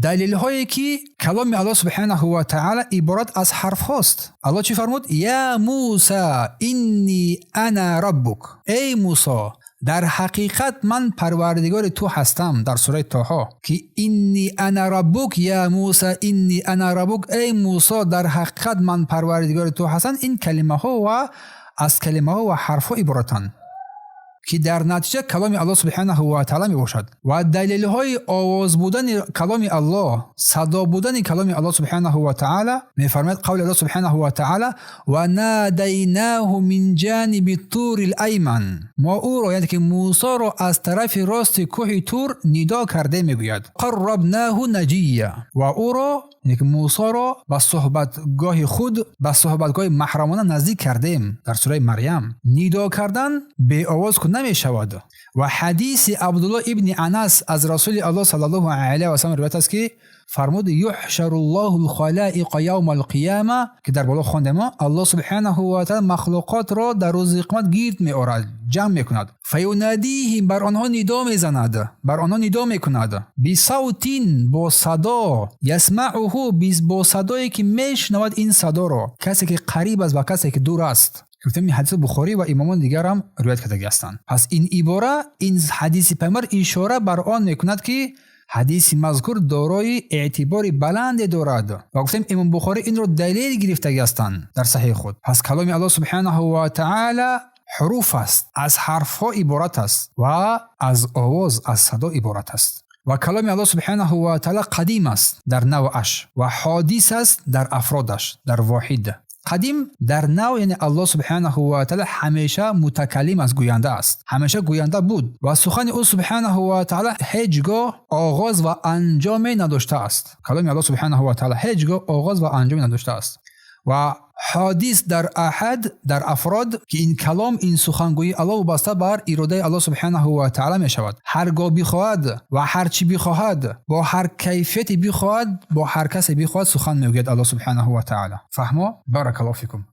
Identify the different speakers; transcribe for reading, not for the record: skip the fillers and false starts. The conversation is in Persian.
Speaker 1: دلیل هایی که کلام الله سبحانه و تعالی عبارت از حرف هاست. الله چی فرمود؟ یا موسی انی انا ربک، ای موسی در حقیقت من پروردگار تو هستم. در سوره طه که انی انا ربک یا موسی انی انا ربک، ای موسی در حقیقت من پروردگار تو هستم. این کلمه ها و از کلمه ها و حرف ها عبارتن که در نتیجه کلام الله سبحانه و تعالی می باشد. و دلیل های آواز بودن کلام الله، صدا بودن کلام الله سبحانه و تعالی، می فرماید قول الله سبحانه و تعالی و نادیناه من جانب الطور الایمن، ما او را، یعنی که موسی را از طرف راست کوه طور ندا کرده می گوید. قربناه نجیه، و او را، یعنی که موسی را به صحبتگاه خود، به صحبتگاه محرمانه نزدیک کردیم. در سوره مریم ندا کردن به آواز که نمی شود. و حدیث عبدالله ابن انس از رسول الله صلی الله علیه و سلم روایت است که فرمود یحشر الله الخلائق یوم القیامه، که در بالا خواندیم الله سبحانه و تعالی مخلوقات را در روز قیامت گرد می آورد، جمع می کند. فینادیهم، بر آنها ندا می زند، بر آنها ندا می کند. بصوتین، با صدا، یسمعه، با صدایی که می شنود این صدا را کسی که قریب است و کسی که دور است. گفتم حدیث بخاری و امامان دیگر هم روایت کرده هستند. پس این عباره، این حدیث پیامبر اشاره بر آن میکند که حدیث مذکور دارای اعتبار بلند دارد. و گفتم امام بخاری این را دلیل گرفته هستند در صحیح خود. پس کلام الله سبحانه و تعالی حروف است، از حرف ها عبارت است و از آواز، از صدا عبارت است. و کلام الله سبحانه و تعالی قدیم است در نوعش و حادث است در افرادش، در واحد. قدیم در نوع یعنی الله سبحانه و تعالی همیشه متکلم است، گوینده است، همیشه گوینده بود و سخن او سبحانه و تعالی هیچگاه آغاز و انجام نداشته است. کلام الله سبحانه و تعالی هیچگاه آغاز و انجام نداشته است. و حادث در احد، در افراد، که این کلام، این سخنگویی الله وابسته بر اراده الله سبحانه و تعالی می شود. هرگاه بخواهد و هر چی بخواهد، با هر کیفیتی بخواهد، با هر کسی بخواهد سخن میگوید الله سبحانه و تعالی. فهمو؟ بارک الله فیکم.